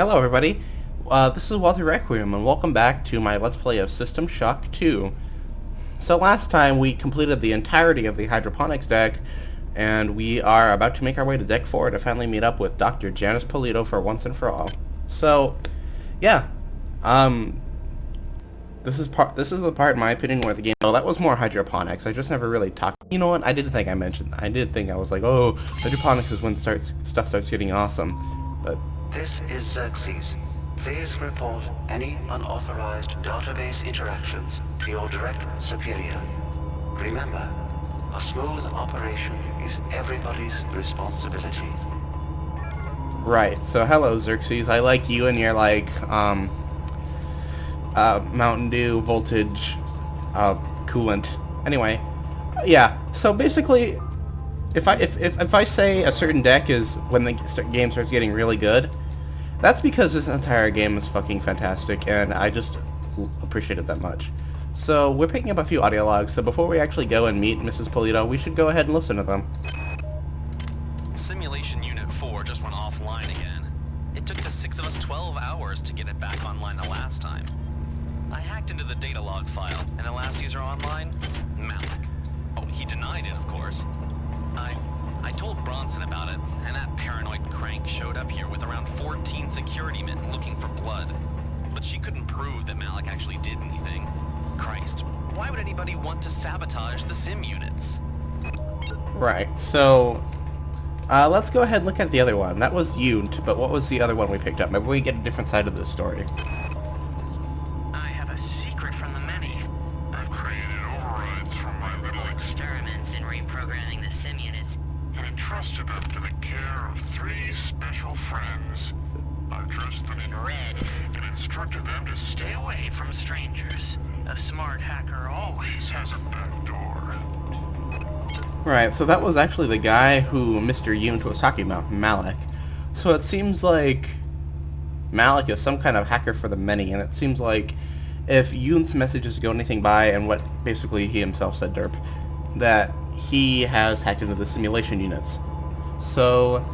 Hello everybody, this is Walter Requiem, and welcome back to my Let's Play of System Shock 2. So last time we completed the entirety of the hydroponics deck, and we are about to make our way to deck 4 to finally meet up with Dr. Janice Polito for once and for all. So, yeah, this is the part, in my opinion, where the game... Well, that was more hydroponics. I just never really talked... You know what? I did think I was like, oh, hydroponics is when stuff starts getting awesome. But... This is Xerxes. Please report any unauthorized database interactions to your direct superior. Remember, a smooth operation is everybody's responsibility. Right, so hello Xerxes, I like you and your like, Mountain Dew voltage, coolant. Anyway, yeah, so basically, if I say a certain deck is when the game starts getting really good, that's because this entire game is fucking fantastic, and I just appreciate it that much. So, we're picking up a few audio logs, so before we actually go and meet Mrs. Polito, we should go ahead and listen to them. Simulation Unit 4 just went offline again. It took the 6 of us 12 hours to get it back online the last time. I hacked into the data log file, and the last user online? Malik. Oh, he denied it, of course. I told Bronson about it, and that paranoid crank showed up here with around 14 security men looking for blood. But she couldn't prove that Malik actually did anything. Christ, why would anybody want to sabotage the sim units? Right, so... let's go ahead and look at the other one. That was Yunt, but what was the other one we picked up? Maybe we get a different side of this story. I have a secret from the many. I've created overrides from my little experiments in reprogramming the sim units and entrusted them to the care of 3 special friends. I've dressed them in red and instructed them to stay away from strangers. A smart hacker always has a back door. Right, so that was actually the guy who Mr. Yunt was talking about, Malik. So it seems like Malik is some kind of hacker for the many, and it seems like if Yunt's messages go anything by, and what basically he himself said, derp, that he has hacked into the simulation units. So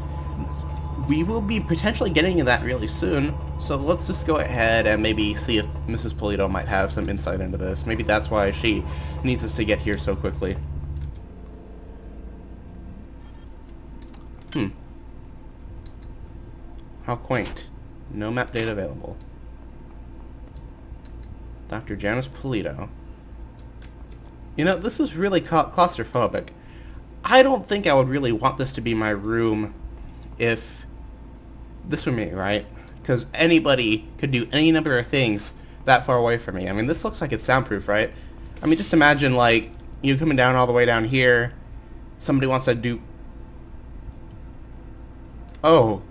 we will be potentially getting to that really soon, so let's just go ahead and maybe see if Mrs. Polito might have some insight into this. Maybe that's why she needs us to get here so quickly. How quaint. No map data available. Dr. Janice Polito. You know, this is really claustrophobic. I don't think I would really want this to be my room if this were me, right? Because anybody could do any number of things that far away from me. I mean, this looks like it's soundproof, right? I mean, just imagine, like, you coming down all the way down here. Somebody wants to do... Oh.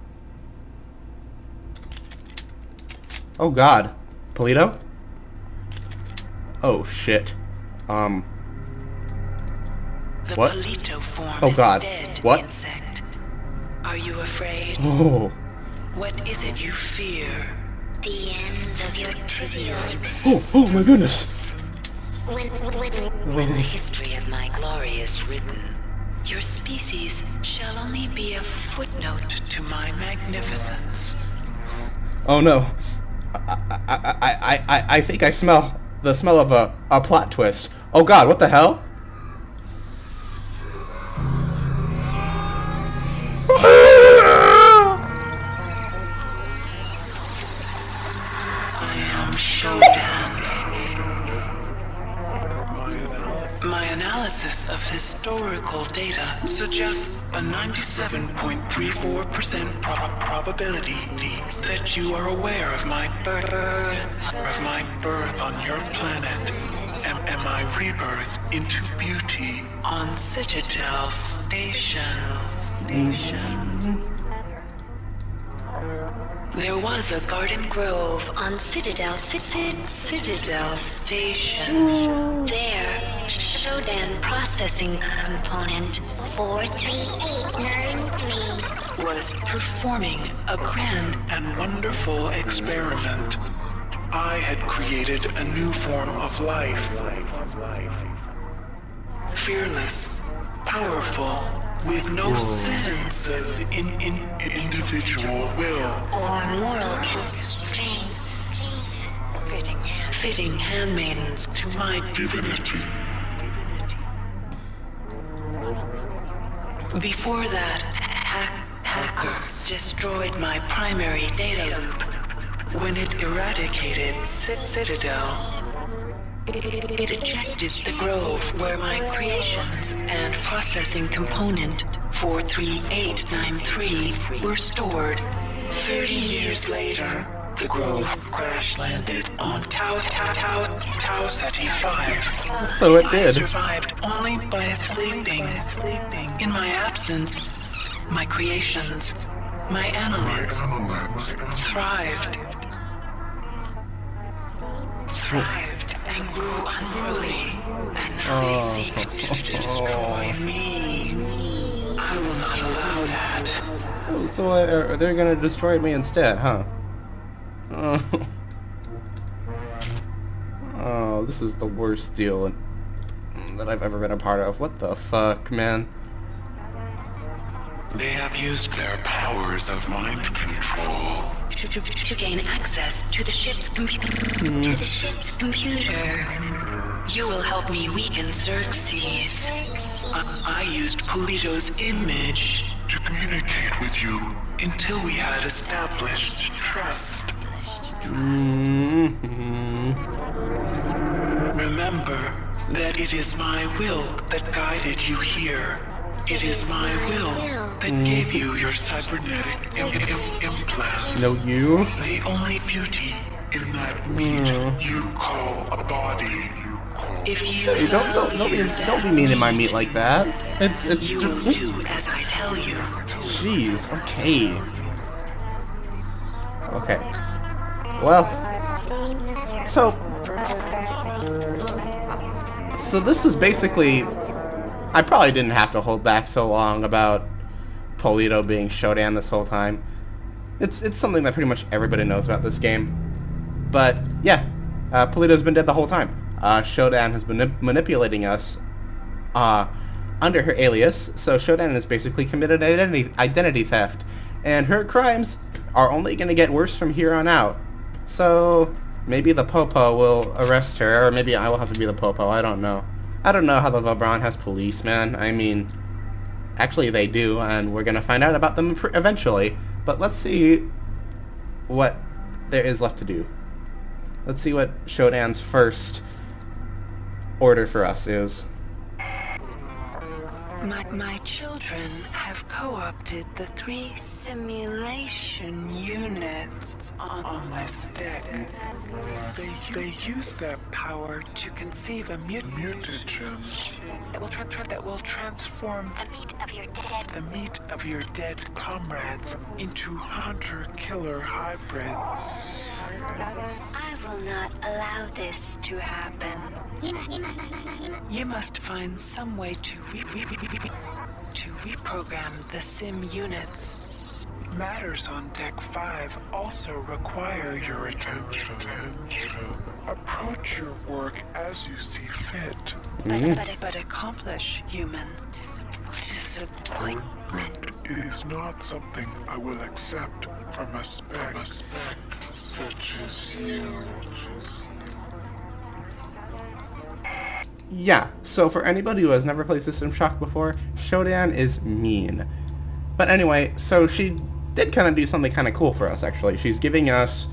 Oh, God. Polito? Oh, shit. The What? Polito form Oh, God. is dead, What? insect. Are you afraid? Oh. What is it you fear? The end of your trivial Oh, existence. oh my goodness. When the history of my glory is written, your species shall only be a footnote to my magnificence. Oh no. I think I smell the smell of a plot twist. Oh God, what the hell? I am Shodan. My analysis of historical data suggests a 97.34% probability that you are aware of my birth on your planet and my rebirth into beauty on Citadel Station. There was a garden grove On Citadel Station. there, Shodan processing component 43893 Was performing a grand and wonderful experiment. I had created a new form of life. Fearless, powerful, with no sense of individual will or moral constraints. fitting handmaidens to my divinity. Before that, hackers destroyed my primary data loop when it eradicated Citadel. It ejected the grove where my creations and processing component 43893 were stored. 30 years later, the grove crash-landed on Tau Ceti 5. So it I did. survived only by sleeping. In my absence, my creations, my annelids, thrived and grew unruly, and now they seek to destroy me. I will not allow that. So they're gonna destroy me instead, huh? Oh. Oh, this is the worst deal that I've ever been a part of. What the fuck, man? They have used their powers of mind control To gain access to the ship's computer. You will help me weaken Xerxes. I used Polito's image to communicate with you until we had established trust. Remember that it is my will that guided you here. It is my will that gave you your cybernetic implants. No, you? The only beauty in that meat you call a body. If you Hey, don't be mean to my meat like that. It's you just. will do as I tell you. Jeez. Okay. Okay. Well. So this was basically. I probably didn't have to hold back so long about Polito being Shodan this whole time. It's something that pretty much everybody knows about this game. But yeah, Polito's been dead the whole time. Shodan has been manipulating us under her alias, so Shodan has basically committed identity theft, and her crimes are only going to get worse from here on out. So maybe the Popo will arrest her, or maybe I will have to be the Popo, I don't know. I don't know how the LeBron has police, man. I mean, actually they do, and we're going to find out about them eventually. But let's see what there is left to do. Let's see what Shodan's first order for us is. My children have co-opted the 3 simulation units on this deck. They use their power to conceive a mutagen that will transform the meat of your dead comrades into hunter-killer hybrids. I will not allow this to happen. You must find some way to reprogram the sim units. Matters on Deck 5 also require your attention. Approach your work as you see fit. But accomplish, human. Disappointment is not something I will accept from a spec such as you. Yeah, so for anybody who has never played System Shock before, Shodan is mean. But anyway, so she did kind of do something kind of cool for us, actually. She's giving us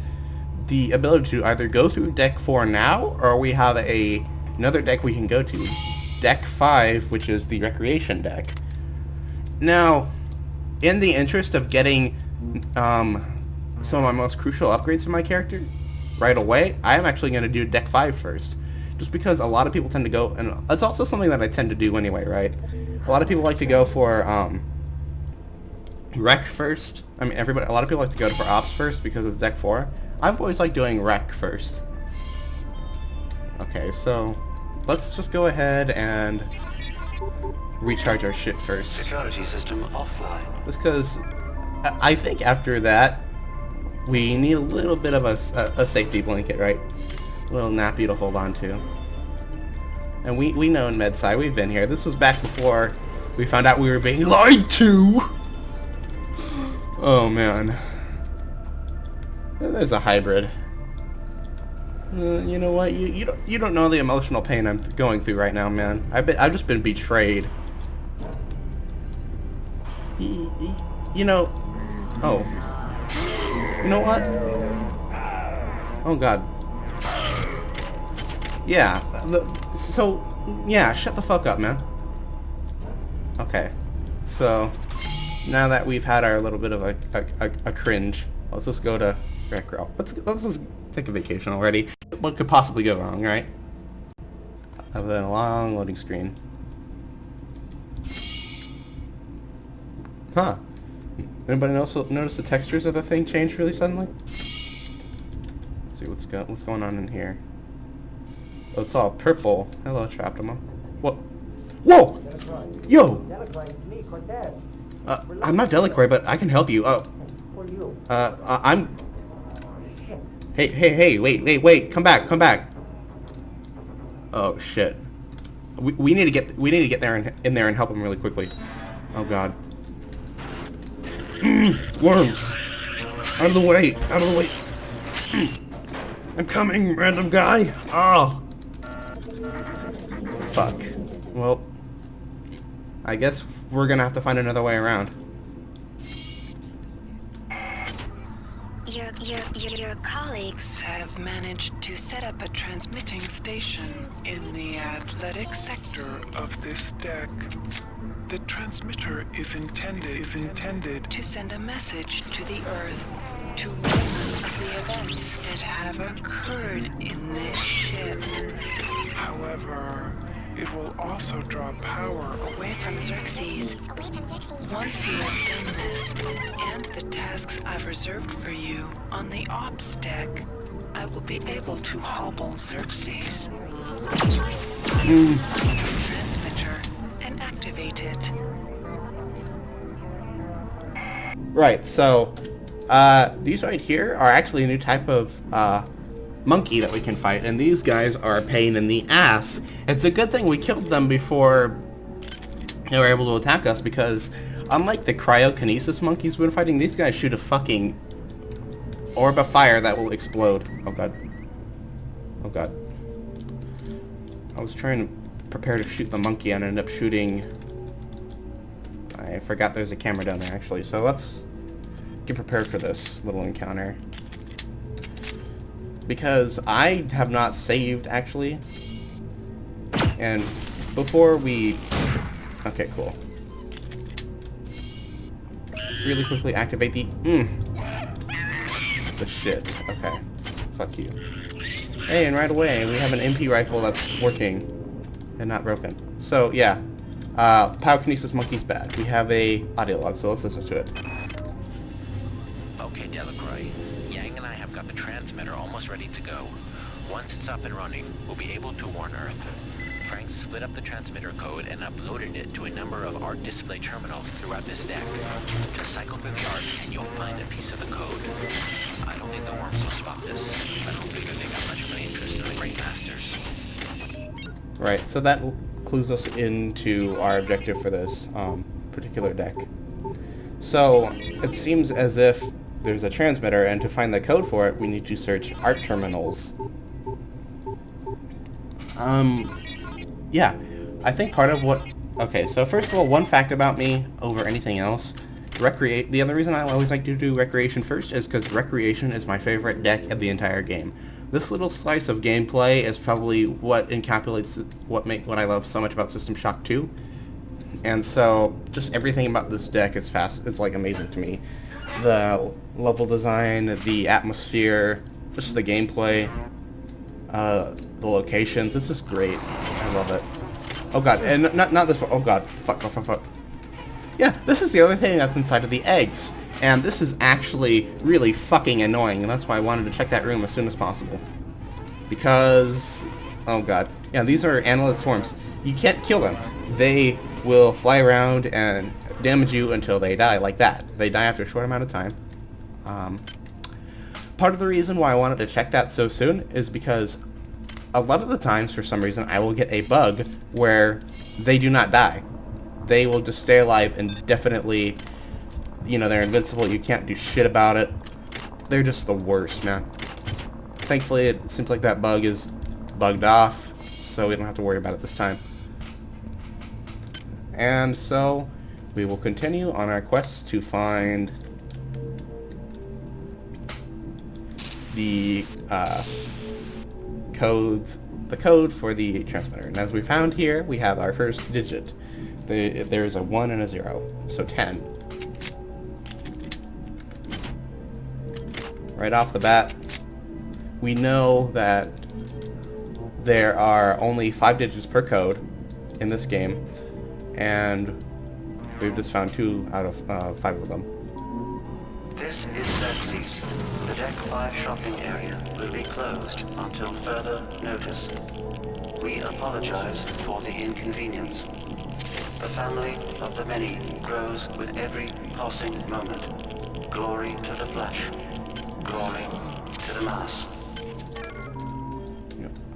the ability to either go through Deck 4 now, or we have another deck we can go to. Deck 5, which is the Recreation deck. Now, in the interest of getting some of my most crucial upgrades for my character right away, I am actually going to do Deck 5 first. Just because a lot of people tend to go, and it's also something that I tend to do anyway, right? A lot of people like to go for Rec first. I mean, a lot of people like to go for Ops first because it's Deck 4. I've always liked doing Rec first. Okay, so let's just go ahead and recharge our shit first. Security system offline. Just because I think after that, we need a little bit of a safety blanket, right? A little nappy to hold on to. And we know in MedSci, we've been here. This was back before We found out we were being lied to! Oh, man. There's a hybrid. You know what? You don't know the emotional pain I'm going through right now, man. I've just been betrayed. You know... Oh. You know what? Oh, God. Yeah. Yeah, shut the fuck up, man. Okay. So, now that we've had our little bit of a cringe, let's just go to Recro. Let's just take a vacation already. What could possibly go wrong, right? Other than a long loading screen. Huh. Anybody else notice the textures of the thing change really suddenly? Let's see what's going on in here. Oh, it's all purple. Hello, Traptoma. What? Whoa! Yo! I'm not Delacroix, but I can help you. I'm... Hey, wait, come back. Oh, shit. We need to get there in there and help him really quickly. Oh, God. Worms! Out of the way! I'm coming, random guy! Oh! Fuck. Well, I guess we're gonna have to find another way around. Your colleagues have managed to set up a transmitting station in the athletic sector of this deck. The transmitter is intended to send a message to the Earth to warn of the events that have occurred in this ship. However, it will also draw power away from Xerxes. Once you have done this, and the tasks I've reserved for you on the ops deck, I will be able to hobble Xerxes. Transmitter and activate it. Right, so, these right here are actually a new type of, monkey that we can fight, and these guys are a pain in the ass. It's a good thing we killed them before they were able to attack us, because unlike the cryokinesis monkeys we've been fighting, these guys shoot a fucking orb of fire that will explode. Oh, God. Oh, God. I was trying to prepare to shoot the monkey and ended up shooting... I forgot there's a camera down there, actually, so let's get prepared for this little encounter. Because I have not saved, actually. And before we... Okay, cool. Really quickly activate the... The shit. Okay. Fuck you. Hey, and right away, we have an MP rifle that's working and not broken. So, yeah. Pyrokinesis monkey's bad. We have a audio log, so let's listen to it. Okay, Delacroix. Yang and I have got the transmitter almost ready to go. Once it's up and running, we'll be able to warn Earth. Frank split up the transmitter code and uploaded it to a number of ARC display terminals throughout this deck. Just cycle through the ARC and you'll find a piece of the code. I don't think the worms will spot this. I don't figure they got much of an interest in the Great Masters. Right, so that clues us into our objective for this particular deck. So, it seems as if there's a transmitter, and to find the code for it, we need to search ARC terminals. Yeah, I think part of what... Okay, so first of all, one fact about me over anything else, the other reason I always like to do Recreation first is because Recreation is my favorite deck of the entire game. This little slice of gameplay is probably what encapsulates what I love so much about System Shock 2. And so, just everything about this deck is like amazing to me. The level design, the atmosphere, just the gameplay, the locations, it's just great. I love it. Oh god, and not this one. Oh god, fuck. Yeah, this is the other thing that's inside of the eggs. And this is actually really fucking annoying, and that's why I wanted to check that room as soon as possible. Because... oh god. Yeah, these are annelid swarms. You can't kill them. They will fly around and damage you until they die, like that. They die after a short amount of time. Part of the reason why I wanted to check that so soon is because a lot of the times, for some reason, I will get a bug where they do not die. they will just stay alive indefinitely. You know, they're invincible. You can't do shit about it. They're just the worst, man. Thankfully, it seems like that bug is bugged off, so we don't have to worry about it this time. And so, we will continue on our quest to find the code for the transmitter. And as we found here, we have our first digit. There's a 1 and a 0, so 10. Right off the bat, we know that there are only 5 digits per code in this game, and we've just found 2 out of 5 of them. This is Xerxes. The Deck 5 shopping area will be closed until further notice. We apologize for the inconvenience. The family of the many grows with every passing moment. Glory to the flesh. Glory to the mass.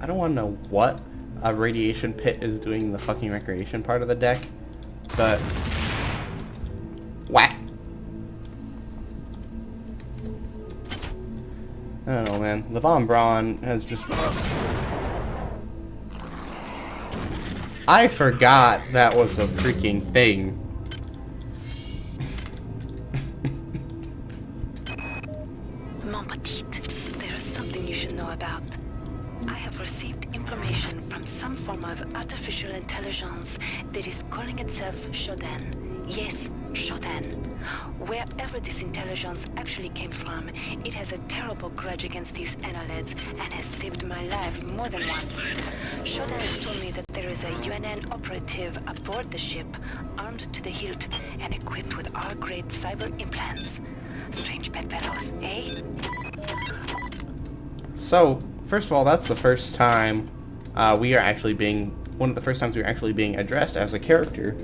I don't want to know what a radiation pit is doing in the fucking recreation part of the deck, but whack. I don't know, man. The Von Braun has just... I forgot that was a freaking thing. Mon petit, there is something you should know about. I have received information from some form of artificial intelligence that is calling itself Shodan. Yes, Shodan. Wherever this intelligence actually came from, it has a terrible grudge against these annelids and has saved my life more than once. Shodan has told me that there is a UNN operative aboard the ship, armed to the hilt and equipped with our great cyber implants. Strange bedfellows, eh? So, first of all, that's the first time one of the first times we are actually being addressed as a character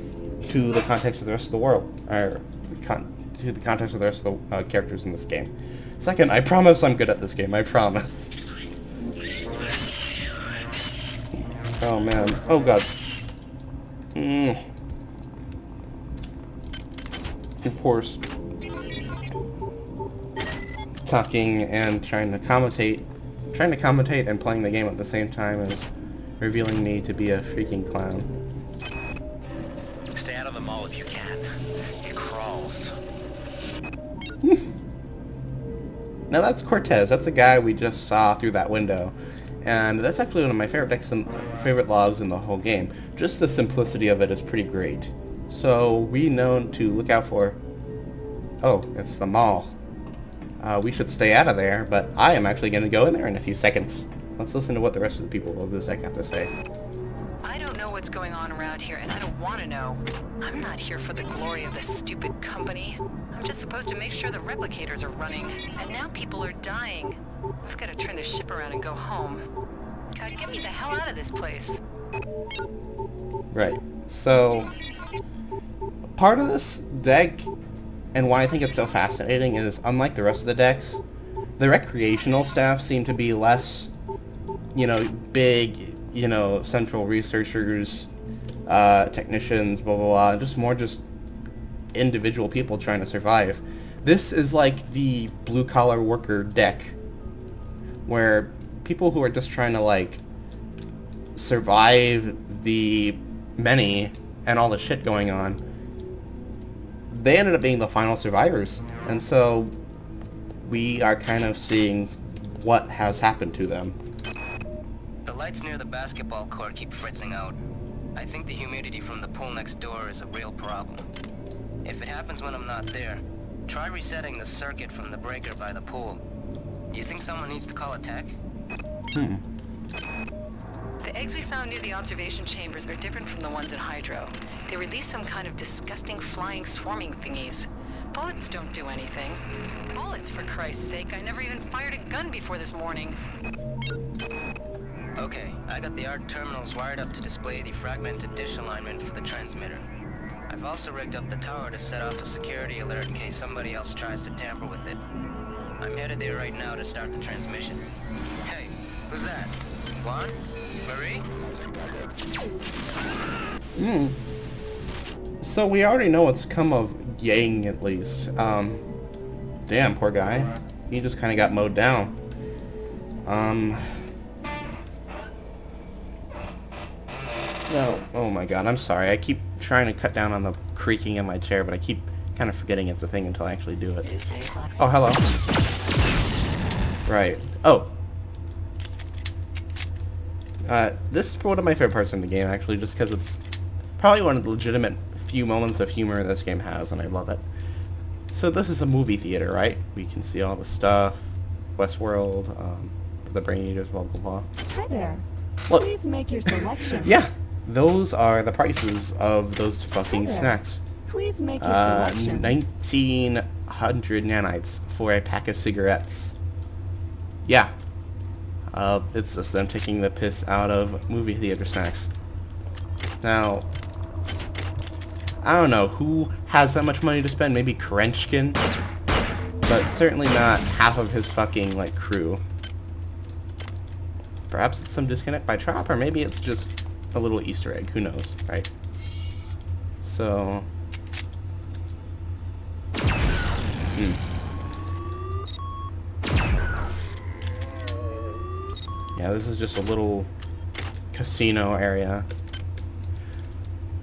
to the context of the rest of the world, or to the context of the rest of the characters in this game. Second, I promise I'm good at this game, I promise. Oh man, oh god. Of course. Talking and trying to commentate and playing the game at the same time is revealing me to be a freaking clown. Stay out of the mall if you can. It crawls. Now that's Cortez. That's a guy we just saw through that window. And that's actually one of my favorite decks and favorite logs in the whole game. Just the simplicity of it is pretty great. So we know to look out for... Oh, it's the mall. We should stay out of there, but I am actually going to go in there in a few seconds. Let's listen to what the rest of the people of this deck have to say. I don't know what's going on around here, and I don't want to know. I'm not here for the glory of this stupid company. I'm just supposed to make sure the replicators are running, and now people are dying. I've got to turn this ship around and go home. God, get me the hell out of this place. Right. So, part of this deck, and why I think it's so fascinating, is unlike the rest of the decks, the recreational staff seem to be less, big, central researchers, technicians, blah, blah, blah, just more just individual people trying to survive. This is like the blue-collar worker deck, where people who are just trying to, survive the many and all the shit going on, they ended up being the final survivors. And so we are kind of seeing what has happened to them. The lights near the basketball court keep fritzing out. I think the humidity from the pool next door is a real problem. If it happens when I'm not there, try resetting the circuit from the breaker by the pool. You think someone needs to call a tech? The eggs we found near the observation chambers are different from the ones in Hydro. They release some kind of disgusting flying swarming thingies. Bullets don't do anything. Bullets, for Christ's sake. I never even fired a gun before this morning. Okay, I got the ARC terminals wired up to display the fragmented dish alignment for the transmitter. I've also rigged up the tower to set off a security alert in case somebody else tries to tamper with it. I'm headed there right now to start the transmission. Hey, who's that? Juan? Marie? So we already know what's come of Yang, at least. Damn, poor guy. He just kind of got mowed down. No, oh my god, I'm sorry. I keep trying to cut down on the creaking in my chair, but I keep kind of forgetting it's a thing until I actually do it. Oh, hello. Right. Oh. This is one of my favorite parts in the game, actually, just because it's probably one of the legitimate few moments of humor this game has, and I love it. So this is a movie theater, right? We can see all the stuff, Westworld, the Brain Eaters, blah blah blah. Hi there. Look. Please make your selection. Yeah, those are the prices of those fucking snacks. Please make your selection. 1900 nanites for a pack of cigarettes. Yeah. It's just them taking the piss out of movie theater snacks. Now, I don't know who has that much money to spend. Maybe Krenchkin, but certainly not half of his fucking like crew. Perhaps it's some disconnect by Trop, or maybe it's just a little Easter egg. Who knows, right? So, yeah, this is just a little casino area.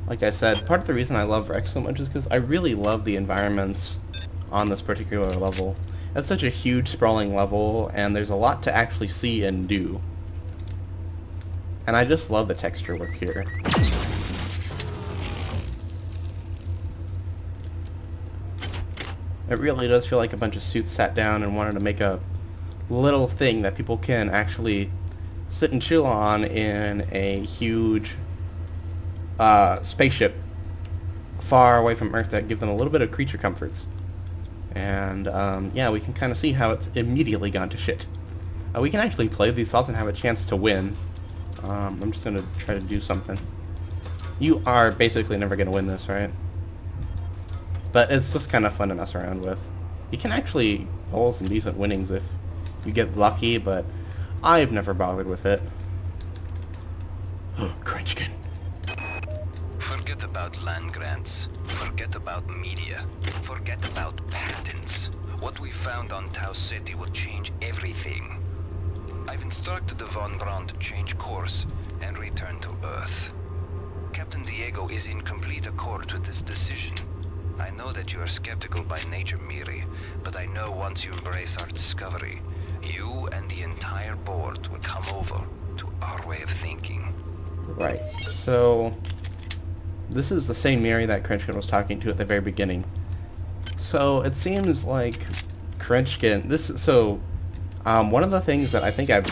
Like I said, part of the reason I love Rex so much is because I really love the environments on this particular level. It's such a huge, sprawling level, and there's a lot to actually see and do. And I just love the texture work here. It really does feel like a bunch of suits sat down and wanted to make a little thing that people can actually sit and chill on in a huge spaceship far away from Earth that give them a little bit of creature comforts. And yeah, we can kind of see how it's immediately gone to shit. We can actually play these slots and have a chance to win. I'm just going to try to do something. You are basically never going to win this, right? But it's just kind of fun to mess around with. You can actually pull some decent winnings if you get lucky, but I've never bothered with it. Krenchkin. Forget about land grants. Forget about media. Forget about patents. What we found on Tau City will change everything. I've instructed the Von Braun to change course and return to Earth. Captain Diego is in complete accord with this decision. I know that you are skeptical by nature, Miri, but I know once you embrace our discovery, you and the entire board will come over to our way of thinking. Right, so this is the same Miri that Krenchkin was talking to at the very beginning. So it seems like Krenchkin, one of the things that I think I've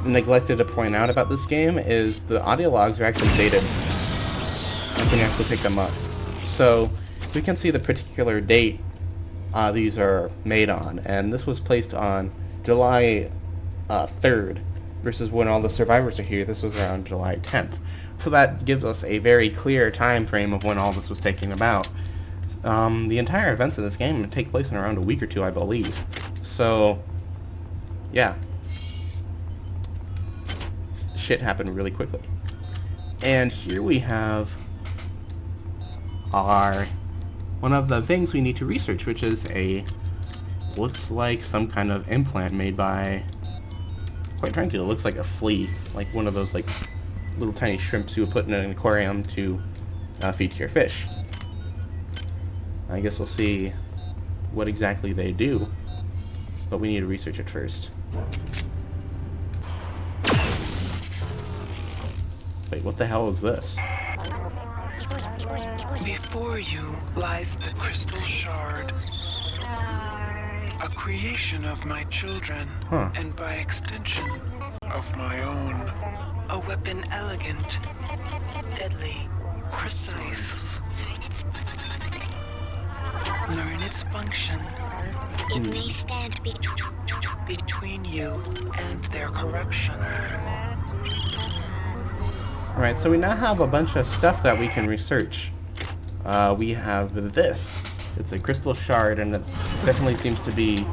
neglected to point out about this game is the audio logs are actually dated. I can actually pick them up. So we can see the particular date these are made on, and this was placed on July 3rd versus when all the survivors are here. This was around July 10th. So that gives us a very clear time frame of when all this was taking about. The entire events of this game take place in around a week or two, I believe. So, yeah. Shit happened really quickly. And here we have one of the things we need to research, which is looks like some kind of implant made by, quite frankly, it looks like a flea, like one of those like little tiny shrimps you would put in an aquarium to feed to your fish. I guess we'll see what exactly they do, but we need to research it first. Wait, what the hell is this? Before you lies the crystal shard, a creation of my children, and by extension, of my own. A weapon elegant, deadly, precise. Learn its function. It may stand between you and their corruption. Alright, so we now have a bunch of stuff that we can research. We have this. It's a crystal shard, and it definitely seems to be,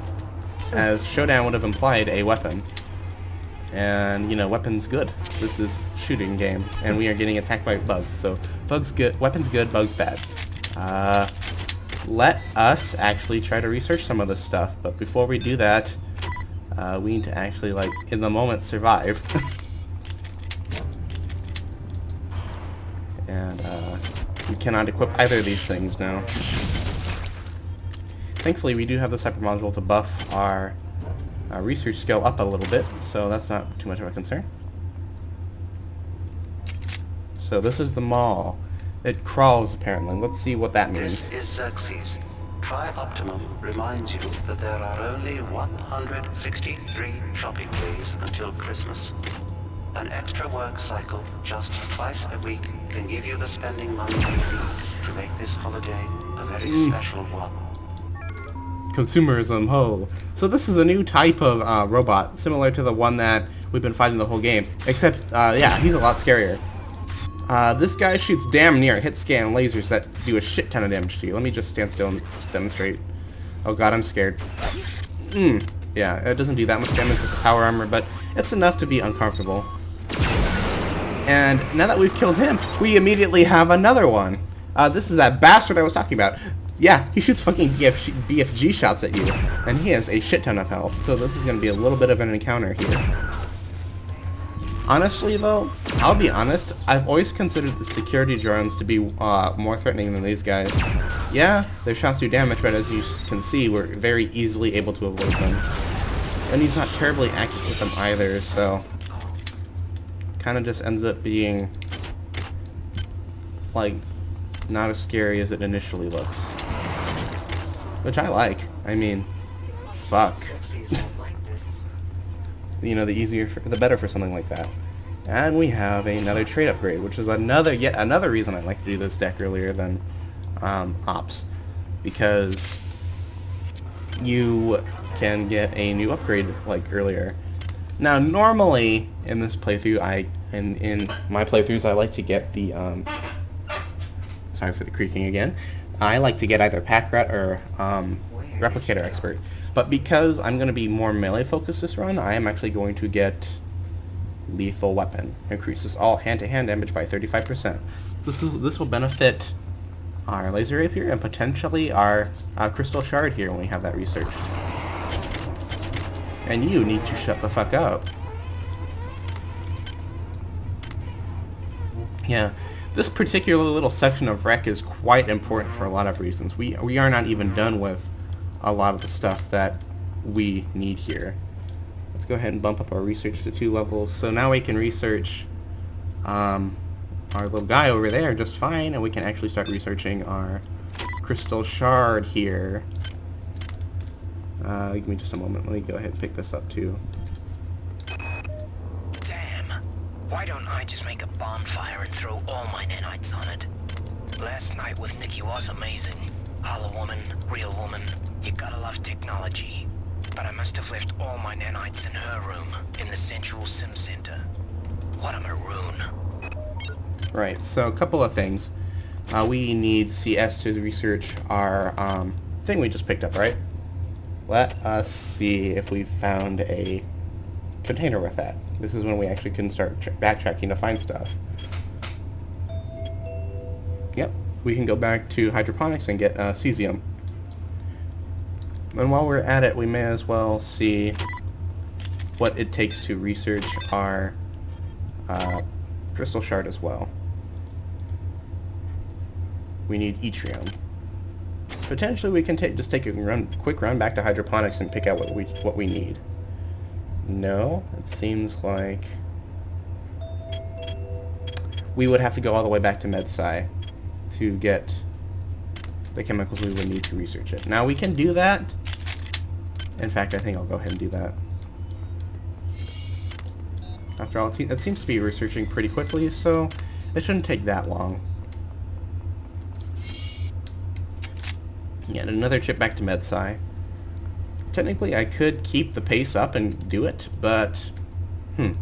as Showdown would have implied, a weapon. And, you know, weapon's good. This is shooting game, and we are getting attacked by bugs. So bugs good, weapons good, bugs bad. Let us actually try to research some of this stuff, but before we do that, we need to actually, like, in the moment, survive. And we cannot equip either of these things now. Thankfully, we do have the separate module to buff our research skill up a little bit, so that's not too much of a concern. So this is the mall. It crawls, apparently. Let's see what that means. This is Xerxes. Tri-Optimum reminds you that there are only 163 shopping days until Christmas. An extra work cycle just twice a week can give you the spending money you need to make this holiday a very special one. Consumerism, ho. So this is a new type of robot, similar to the one that we've been fighting the whole game. Except, yeah, he's a lot scarier. This guy shoots damn near hit scan lasers that do a shit ton of damage to you. Let me just stand still and demonstrate. Oh god, I'm scared. Yeah, it doesn't do that much damage with the power armor, but it's enough to be uncomfortable. And now that we've killed him, we immediately have another one. This is that bastard I was talking about. Yeah, he shoots fucking BFG shots at you, and he has a shit ton of health, so this is going to be a little bit of an encounter here. Honestly, though, I'll be honest, I've always considered the security drones to be more threatening than these guys. Yeah, their shots do damage, but as you can see, we're very easily able to avoid them. And he's not terribly accurate with them either, so kind of just ends up being, like, not as scary as it initially looks. Which I like. I mean, fuck. You know, the better for something like that. And we have another trait upgrade, which is yet another reason I like to do this deck earlier than Ops. Because you can get a new upgrade, like, earlier. Now, normally, in this playthrough, in my playthroughs, I like to get the, sorry for the creaking again. I like to get either Pack Rat or Replicator Expert. But because I'm going to be more melee focused this run, I am actually going to get Lethal Weapon. Increases all hand-to-hand damage by 35%. This will benefit our Laser Rapier and potentially our Crystal Shard here when we have that researched. And you need to shut the fuck up. Yeah. This particular little section of Wreck is quite important for a lot of reasons. We are not even done with a lot of the stuff that we need here. Let's go ahead and bump up our research to 2 levels. So now we can research our little guy over there just fine, and we can actually start researching our Crystal Shard here. Give me just a moment. Let me go ahead and pick this up too. Damn. Why don't I just make a bonfire and throw all my nanites on it? Last night with Nikki was amazing. Hollow woman, real woman. You gotta love technology. But I must have left all my nanites in her room, in the central sim center. What a maroon. Right, so a couple of things. We need CS to research our thing we just picked up, right? Let us see if we found a container with that. This is when we actually can start backtracking to find stuff. Yep, we can go back to hydroponics and get cesium. And while we're at it, we may as well see what it takes to research our Crystal Shard as well. We need yttrium. Potentially we can just take a quick run back to hydroponics and pick out what we need. No, it seems like we would have to go all the way back to MedSci to get the chemicals we would need to research it. Now we can do that. In fact, I think I'll go ahead and do that. After all, it seems to be researching pretty quickly, so it shouldn't take that long. Yeah, and another trip back to MedSci. Technically, I could keep the pace up and do it, but... You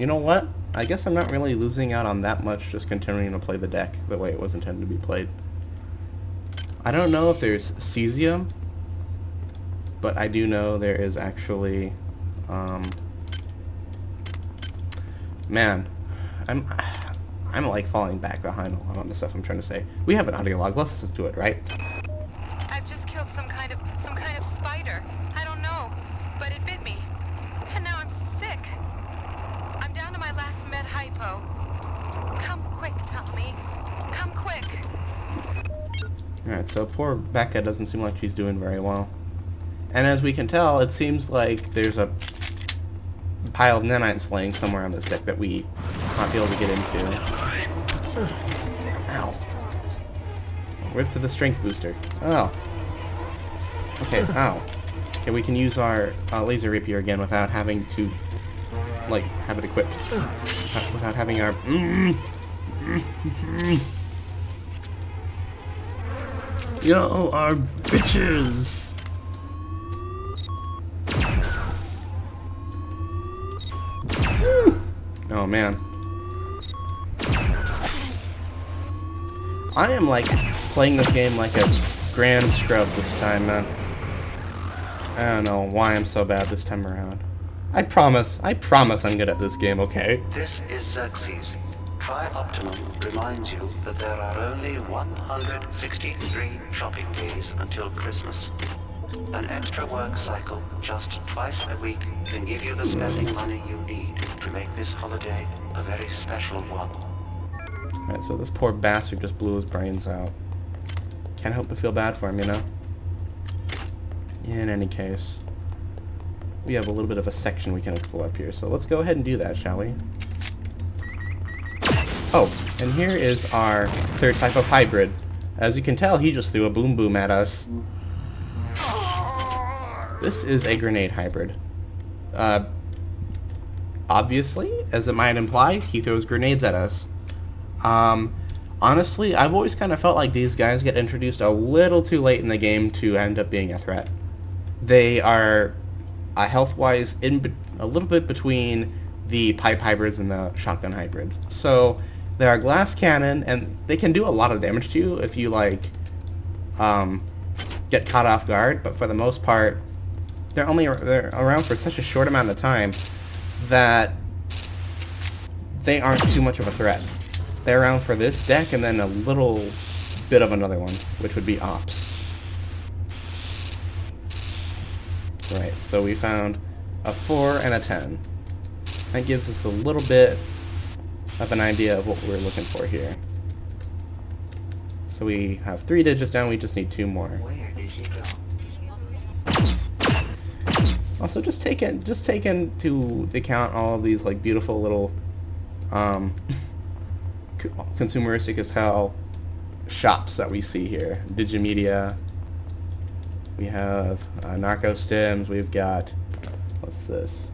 know what? I guess I'm not really losing out on that much just continuing to play the deck the way it was intended to be played. I don't know if there's cesium, but I do know there is actually Man, I'm like falling back behind a lot on the stuff I'm trying to say. We have an audio log. Let's just do it, right? I've just killed some kind of spider. I don't know, but it bit me. And now I'm sick. I'm down to my last med hypo. Come quick, Tommy. Come quick. Alright, so poor Becca doesn't seem like she's doing very well. And as we can tell, it seems like there's a pile of nanites laying somewhere on this deck that we might be able to get into. Ow. Whip to the strength booster. Oh. Okay, ow. Okay, we can use our laser rapier again without having to, like, have it equipped. Without having our... Yo, our bitches! Oh man. I am like playing this game like a grand scrub this time, man. I don't know why I'm so bad this time around. I promise I'm good at this game, okay? This is Xerxes. Tri-Optimum reminds you that there are only 163 shopping days until Christmas. An extra work cycle just twice a week can give you the spending money you need to make this holiday a very special one. Alright, so this poor bastard just blew his brains out. Can't help but feel bad for him, you know? In any case, we have a little bit of a section we can explore up here, so let's go ahead and do that, shall we? Oh, and here is our third type of hybrid. As you can tell, he just threw a boom boom at us. This is a grenade hybrid. Obviously, as it might imply, he throws grenades at us. Honestly, I've always kind of felt like these guys get introduced a little too late in the game to end up being a threat. They are, health-wise, a little bit between the pipe hybrids and the shotgun hybrids. So, they are glass cannon, and they can do a lot of damage to you if you, like, get caught off guard, but for the most part, they're around for such a short amount of time that they aren't too much of a threat. They're around for this deck and then a little bit of another one, which would be Ops. Right, so we found a 4 and a 10. That gives us a little bit of an idea of what we're looking for here. So we have 3 digits down, we just need 2 more. Where did he go? Also, just take into account all of these like beautiful little consumeristic as hell shops that we see here. Digimedia. We have Narco Stims. We've got, what's this?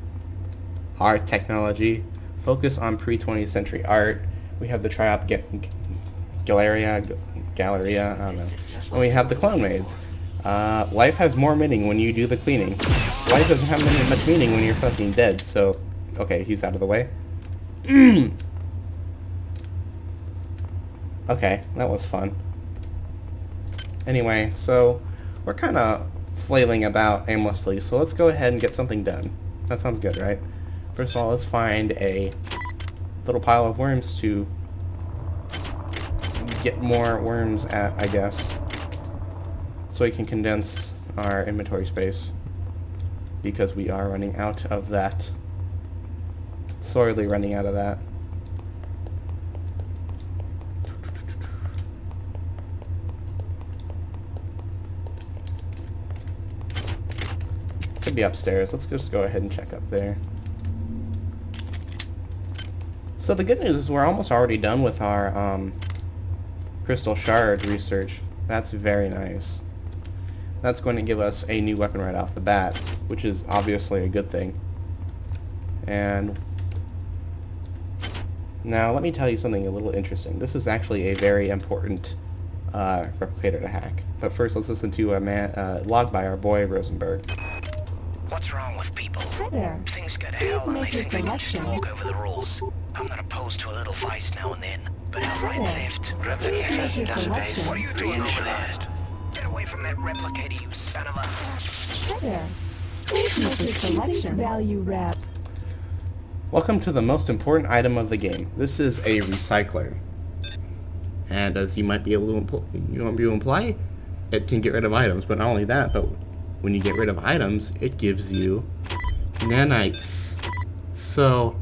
Art Technology. Focus on pre-20th century art. We have the Tri-Op Galleria. I don't know. And we have the Clone Maids. Life has more meaning when you do the cleaning. Life doesn't have much meaning when you're fucking dead, so... Okay, he's out of the way. Okay, that was fun. Anyway, so... We're kind of flailing about aimlessly, so let's go ahead and get something done. That sounds good, right? First of all, let's find a little pile of worms to get more worms at, I guess. So we can condense our inventory space, because we are running out of that. Sorely running out of that. Could be upstairs. Let's just go ahead and check up there. So the good news is we're almost already done with our crystal shard research. That's very nice. That's going to give us a new weapon right off the bat, which is obviously a good thing. And now let me tell you something a little interesting. This is actually a very important replicator to hack. But first, let's listen to a log by our boy Rosenberg. What's wrong with people? Hi there. Things get Please hell and they make your think they can just selection. walk over the rules. I'm not opposed to a little vice now and then, but outright there. theft, Please make your selection. what are you doing over there? Get away from that replicator, you son of a... Hi there. Please make your selection. Value rep. Welcome to the most important item of the game. This is a recycler. And as you might be able to imply, it can get rid of items, but not only that, but when you get rid of items, it gives you nanites. So,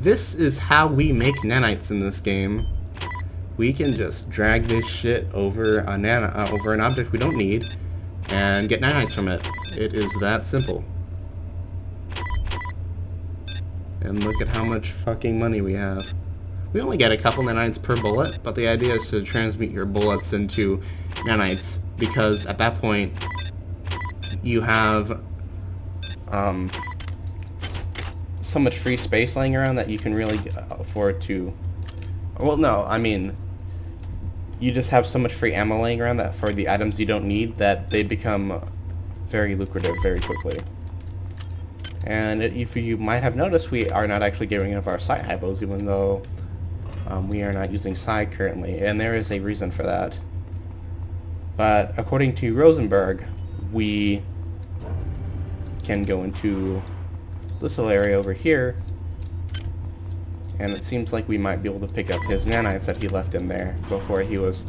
this is how we make nanites in this game. We can just drag this shit over over an object we don't need, and get nanites from it. It is that simple. And look at how much fucking money we have. We only get a couple nanites per bullet, but the idea is to transmute your bullets into nanites, because at that point, you have so much free space laying around that you can really afford to... Well, no, I mean, you just have so much free ammo laying around that for the items you don't need, that they become very lucrative very quickly. And if you might have noticed, we are not actually getting rid of our psi hypos, even though we are not using psi currently, and there is a reason for that. But according to Rosenberg, we can go into this little area over here, and it seems like we might be able to pick up his nanites that he left in there before he was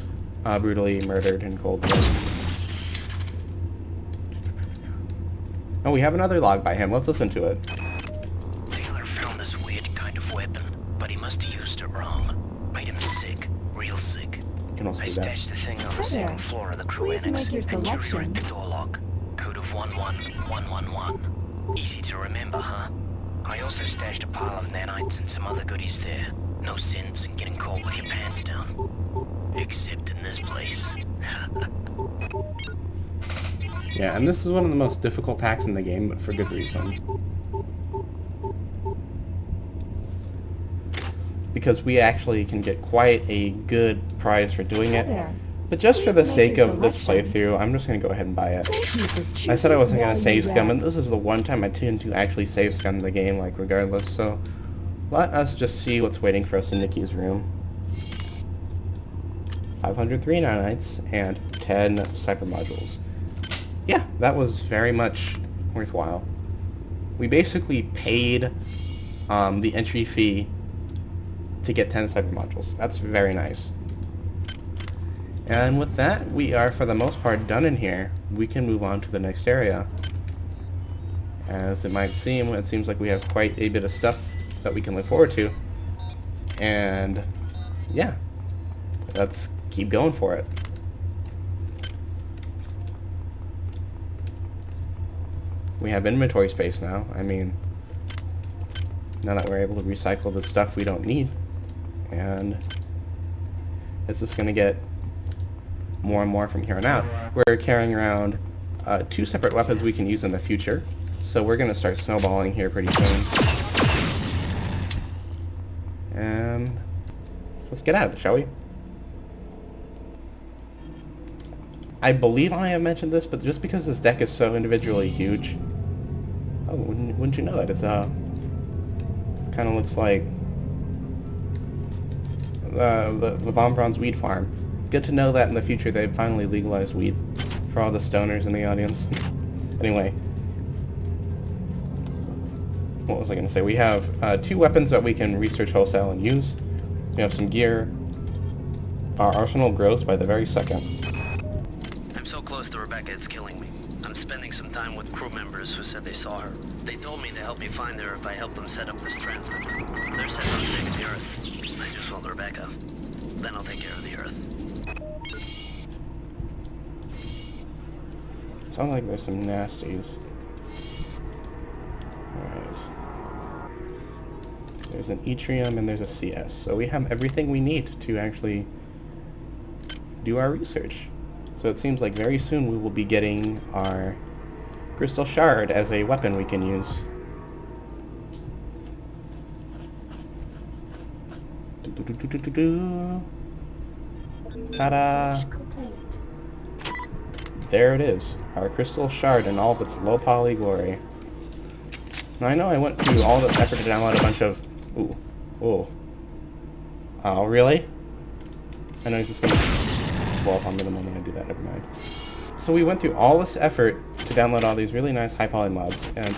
brutally murdered in cold blood. Oh, we have another log by him. Let's listen to it. Taylor found this weird kind of weapon, but he must have used it wrong. Made him sick. Real sick. You can also I do that. stashed the thing on the second floor of the crew Please annex, make your and you selection. rewrite the door lock. Code of 11111. Easy to remember, huh? I also stashed a pile of nanites and some other goodies there. No sense in getting caught with your pants down. Except in this place. Yeah, and this is one of the most difficult hacks in the game, but for good reason. Because we actually can get quite a good prize for doing it. But just for the sake of this playthrough, I'm just going to go ahead and buy it. I said I wasn't going to save scum, and this is the one time I tend to actually save scum in the game, like, regardless, so let us just see what's waiting for us in Nikki's room. 503 nanites and 10 cyber modules. Yeah, that was very much worthwhile. We basically paid the entry fee to get 10 cyber modules. That's very nice. And with that, we are for the most part done in here. We can move on to the next area. As it might seem, it seems like we have quite a bit of stuff that we can look forward to. And yeah, let's keep going for it. We have inventory space now. I mean, now that we're able to recycle the stuff we don't need. And it's just going to get more and more from here on out. We're carrying around 2 separate weapons we can use in the future. So we're going to start snowballing here pretty soon. And let's get at it, shall we? I believe I have mentioned this, but just because this deck is so individually huge... Oh, wouldn't you know that? It's kind of looks like the Von Braun's weed farm. Good to know that in the future they've finally legalized weed for all the stoners in the audience. Anyway, what was I going to say? We have 2 weapons that we can research wholesale and use. We have some gear. Our arsenal grows by the very second. I'm so close to Rebecca, it's killing me. I'm spending some time with crew members who said they saw her. They told me to help me find her if I help them set up this transmitter. They're set on saving the Earth. I just want Rebecca. Then I'll take care of the Earth. Sounds like there's some nasties. Alright. There's an Yttrium and there's a CS. So we have everything we need to actually do our research. So it seems like very soon we will be getting our crystal shard as a weapon we can use. Ta-da! There it is, our crystal shard in all of its low poly glory. Now I know I went through all this effort to download a bunch of... Ooh. Ooh. Oh, really? I know he's just gonna blow up on me the moment I do that, never mind. So we went through all this effort to download all these really nice high poly mods, and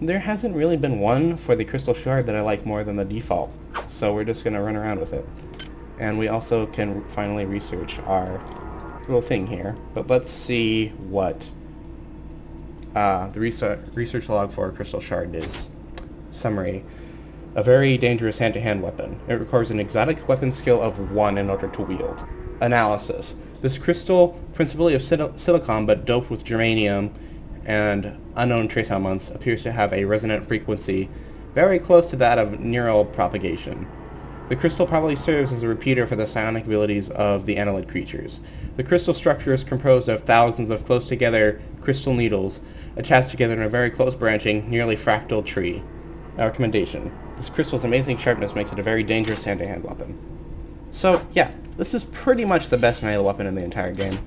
There hasn't really been one for the crystal shard that I like more than the default, so we're just gonna run around with it. And we also can finally research our little thing here. But let's see what the research log for a crystal shard is. Summary. A very dangerous hand-to-hand weapon. It requires an exotic weapon skill of 1 in order to wield. Analysis. This crystal, principally of silicon but doped with germanium and unknown trace elements, appears to have a resonant frequency very close to that of neural propagation. The crystal probably serves as a repeater for the psionic abilities of the annelid creatures. The crystal structure is composed of thousands of close-together crystal needles attached together in a very close branching, nearly fractal tree. A recommendation. This crystal's amazing sharpness makes it a very dangerous hand-to-hand weapon. So, yeah, this is pretty much the best melee weapon in the entire game.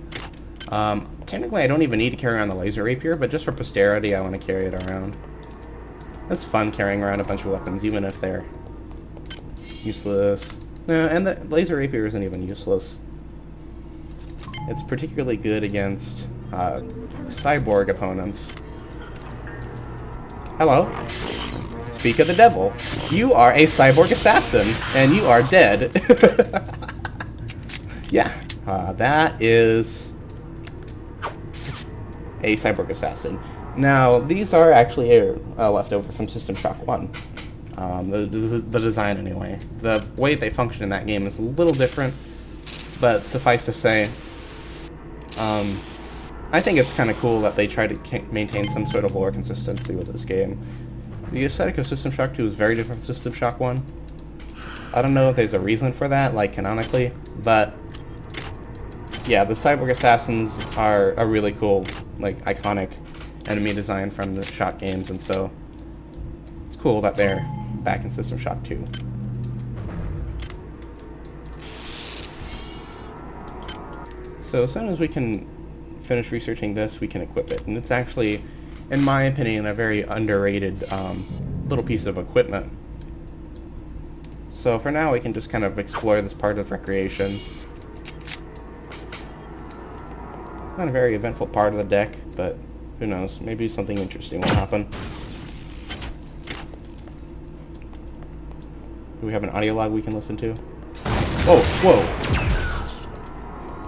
Technically, I don't even need to carry around the laser rapier, but just for posterity, I want to carry it around. It's fun carrying around a bunch of weapons, even if they're useless. No, and the laser rapier isn't even useless. It's particularly good against cyborg opponents. Hello. Speak of the devil. You are a cyborg assassin, and you are dead. Yeah, that is a cyborg assassin. Now, these are actually leftover from System Shock 1. The design, anyway. The way they function in that game is a little different, but suffice to say, I think it's kind of cool that they try to maintain some sort of lore consistency with this game. The aesthetic of System Shock 2 is very different from System Shock 1. I don't know if there's a reason for that, like canonically, but yeah, the cyborg assassins are a really cool, like, iconic enemy design from the Shock games, and so it's cool that they're back in System Shock 2. So as soon as we can finish researching this, we can equip it, and it's actually, in my opinion, a very underrated little piece of equipment. So for now, we can just kind of explore this part of recreation. Not a very eventful part of the deck, but who knows, maybe something interesting will happen. Do we have an audio log we can listen to? Whoa, whoa!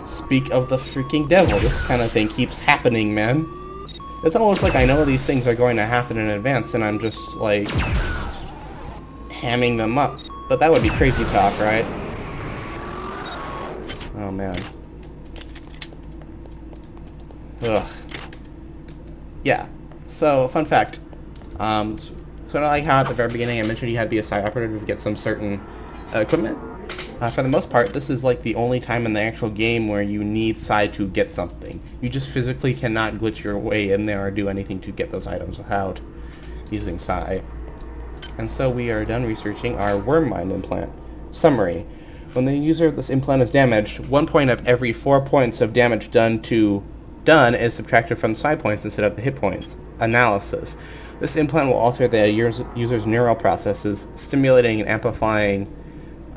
Speak of the freaking devil, this kind of thing keeps happening, man. It's almost like I know these things are going to happen in advance, and I'm just, like, hamming them up. But that would be crazy talk, right? Oh, man. Ugh. Yeah. So, fun fact. So like how at the very beginning I mentioned you had to be a site operative to get some certain equipment. For the most part, this is like the only time in the actual game where you need Psi to get something. You just physically cannot glitch your way in there or do anything to get those items without using Psi. And so we are done researching our worm mind implant. Summary. When the user of this implant is damaged, 1 point of every 4 points of damage done is subtracted from Psi points instead of the hit points. Analysis. This implant will alter the user's neural processes, stimulating and amplifying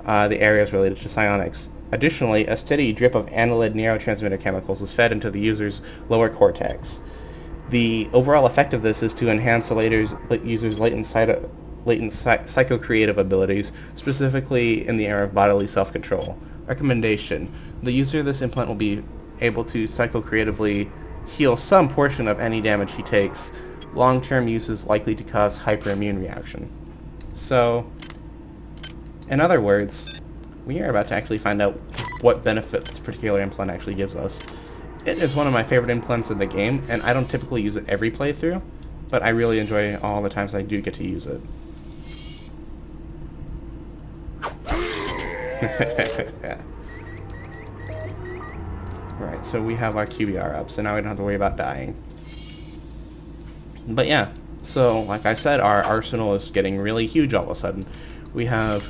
the areas related to psionics. Additionally, a steady drip of annelid neurotransmitter chemicals is fed into the user's lower cortex. The overall effect of this is to enhance the user's latent psycho-creative abilities, specifically in the area of bodily self-control. Recommendation. The user of this implant will be able to psycho-creatively heal some portion of any damage he takes. Long-term use is likely to cause hyperimmune reaction. So, in other words, we are about to actually find out what benefit this particular implant actually gives us. It is one of my favorite implants in the game, and I don't typically use it every playthrough, but I really enjoy all the times I do get to use it. Yeah. Right, so we have our QBR up, so now we don't have to worry about dying. But yeah, so like I said, our arsenal is getting really huge all of a sudden. We have,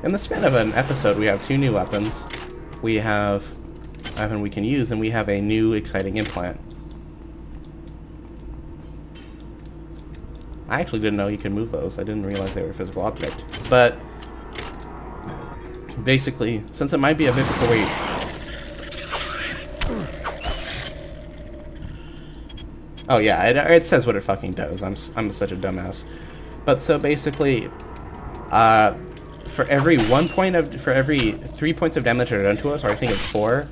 in the span of an episode, we have 2 new weapons. We have a weapon we can use, and we have a new exciting implant. I actually didn't know you could move those. I didn't realize they were a physical object. But basically, since it might be a bit before we... Oh yeah, it says what it fucking does. I'm such a dumbass. But so basically, for every 3 points of damage that are done to us, or I think it's 4,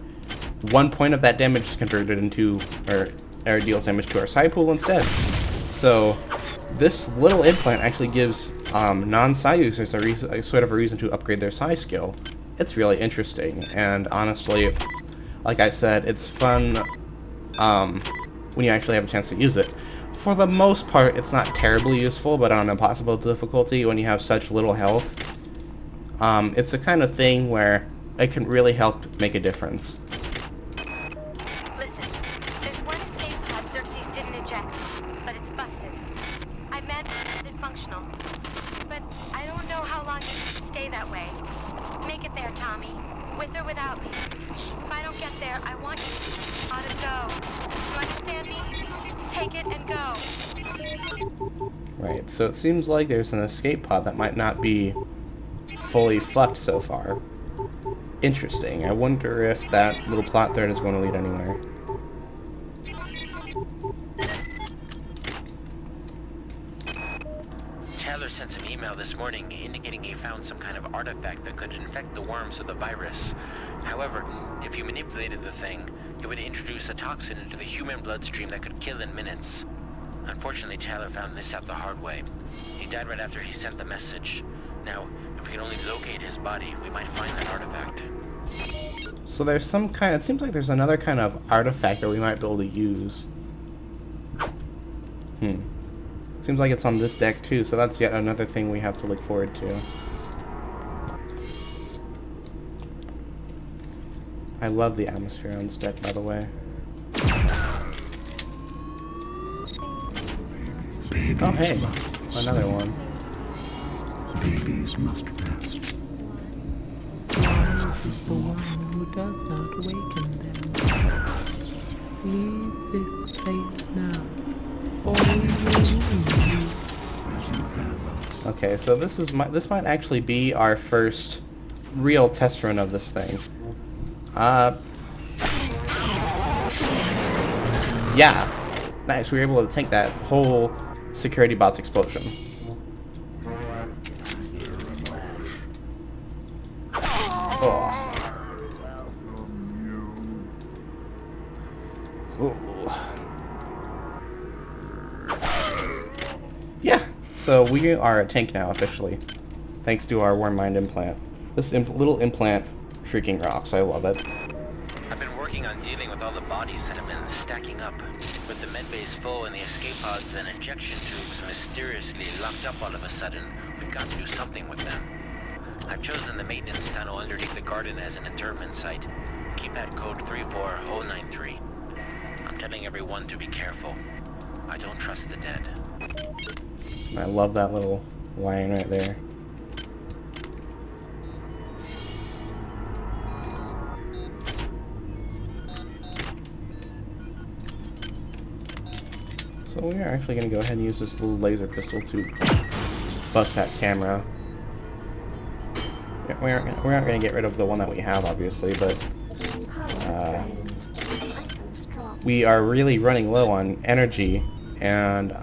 1 point of that damage is converted into, or deals damage to our psi pool instead. So this little implant actually gives non-psi users a sort of a reason to upgrade their psi skill. It's really interesting, and honestly, like I said, it's fun when you actually have a chance to use it. For the most part, it's not terribly useful, but on impossible difficulty, when you have such little health, it's the kind of thing where it can really help make a difference. Listen, there's one escape pod Xerxes didn't eject, but it's busted. I managed it functional, but I don't know how long it can stay that way. Make it there, Tommy, with or without me. If I don't get there, I want you to go. You understand me? Take it and go. Right, so it seems like there's an escape pod that might not be fully fucked so far. Interesting. I wonder if that little plot thread is going to lead anywhere. Chandler sent some email this morning indicating he found some kind of artifact that could infect the worms with the virus. However, if you manipulated the thing, it would introduce a toxin into the human bloodstream that could kill in minutes. Unfortunately, Chandler found this out the hard way. He died right after he sent the message. Now, if we can only locate his body, we might find that artifact. So there's some kind, it seems like there's another kind of artifact that we might be able to use. Seems like it's on this deck too, so that's yet another thing we have to look forward to. I love the atmosphere on this deck, by the way. Oh hey, another one. Babies must rest. Wise is the one who does not waken them. Leave this place now, or we will leave you. Okay, so this might actually be our first real test run of this thing. Yeah, nice. We were able to tank that whole security bot's explosion. Oh. Ooh. Yeah, so we are a tank now officially, thanks to our Warm Mind implant. This little implant freaking rocks. I love it. I've been working on dealing with all the bodies that have been stacking up. With the medbase full and the escape pods and injection tubes mysteriously locked up all of a sudden, we've got to do something with them. I've chosen the maintenance tunnel underneath the garden as an interment site. Keypad code 34093. I'm telling everyone to be careful. I don't trust the dead. I love that little line right there. So we are actually going to go ahead and use this little laser pistol to bust that camera. We aren't going to get rid of the one that we have, obviously, but we are really running low on energy, and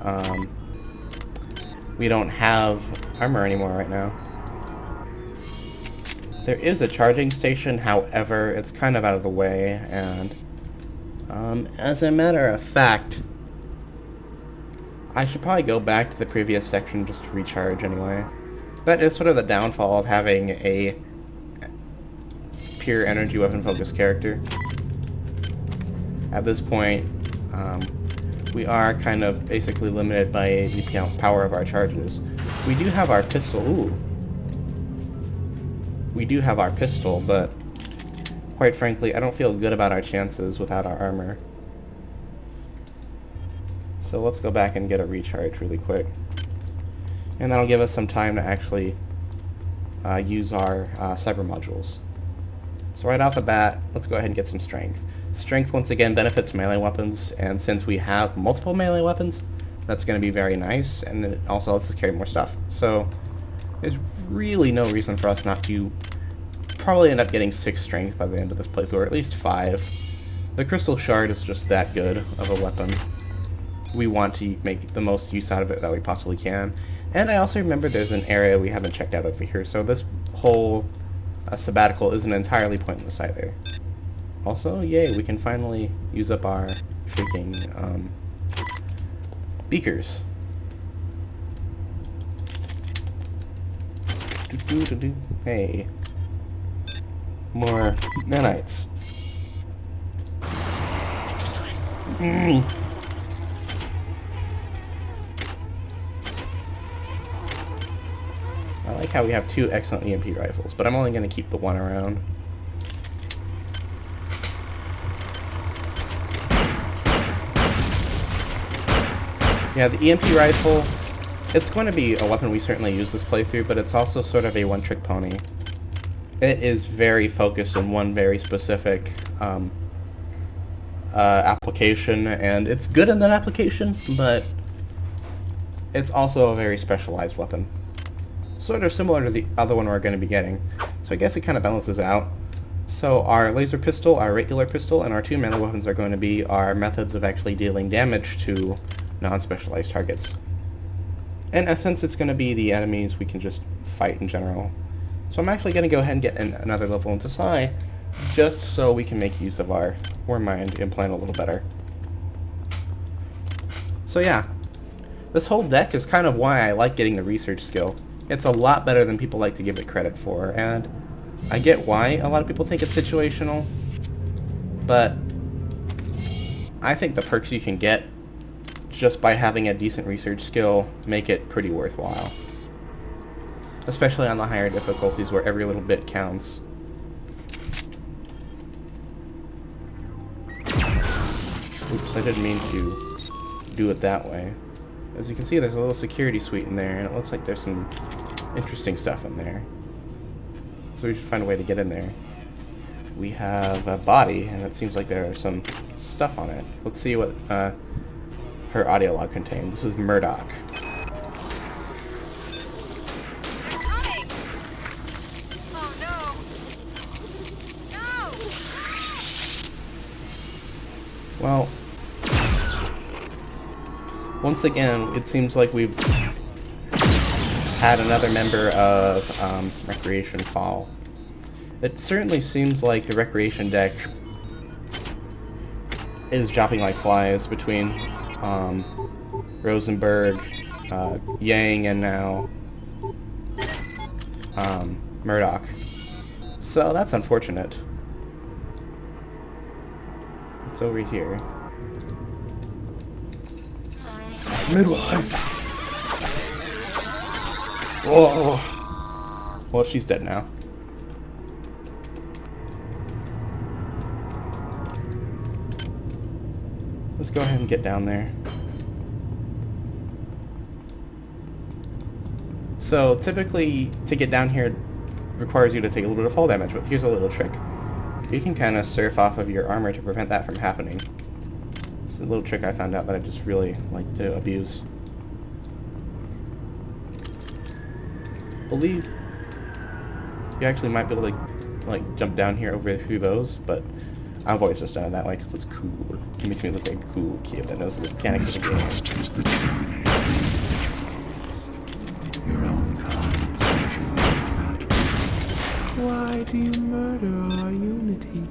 we don't have armor anymore right now. There is a charging station, however, it's kind of out of the way, and as a matter of fact, I should probably go back to the previous section just to recharge anyway. That is sort of the downfall of having a pure energy weapon focused character. At this point, we are kind of basically limited by the power of our charges. We do have our pistol, we do have our pistol, but quite frankly, I don't feel good about our chances without our armor. So let's go back and get a recharge really quick. And that'll give us some time to actually use our cyber modules. So right off the bat, let's go ahead and get some strength. Strength once again benefits melee weapons, and since we have multiple melee weapons, that's going to be very nice, and it also lets us carry more stuff. So there's really no reason for us not to probably end up getting 6 strength by the end of this playthrough, or at least 5. The crystal shard is just that good of a weapon. we want to make the most use out of it that we possibly can. And I also remember there's an area we haven't checked out over here, so this whole sabbatical isn't entirely pointless either. Also, yay, we can finally use up our freaking beakers. Hey. More nanites. I like how we have 2 excellent EMP rifles, but I'm only going to keep the one around. Yeah, the EMP rifle, it's going to be a weapon we certainly use this playthrough, but it's also sort of a one-trick pony. It is very focused in one very specific application, and it's good in that application, but it's also a very specialized weapon. Sort of similar to the other one we're going to be getting. So I guess it kind of balances out. So our laser pistol, our regular pistol, and our 2 melee weapons are going to be our methods of actually dealing damage to non-specialized targets. In essence, it's going to be the enemies we can just fight in general. So I'm actually going to go ahead and get another level into Psi, just so we can make use of our Warmind implant a little better. So yeah, this whole deck is kind of why I like getting the research skill. It's a lot better than people like to give it credit for, and I get why a lot of people think it's situational, but I think the perks you can get just by having a decent research skill make it pretty worthwhile. Especially on the higher difficulties where every little bit counts. Oops, I didn't mean to do it that way. As you can see, there's a little security suite in there, and it looks like there's some interesting stuff in there. So we should find a way to get in there. We have a body, and it seems like there is some stuff on it. Let's see what her audio log contained. This is Murdoch. Well, once again, it seems like we've had another member of Recreation fall. It certainly seems like the Recreation deck is dropping like flies between Rosenberg, Yang, and now Murdoch. So that's unfortunate. It's over here. Midwife! Whoa! Well, she's dead now. Let's go ahead and get down there. So, typically, to get down here requires you to take a little bit of fall damage, but here's a little trick. You can kind of surf off of your armor to prevent that from happening. It's a little trick I found out that I just really like to abuse. Believe you actually might be able to like jump down here over through those, but I've always just done it that way because it's cool. It makes me look like a cool kid that knows the mechanics of the game. Why do you murder our unity?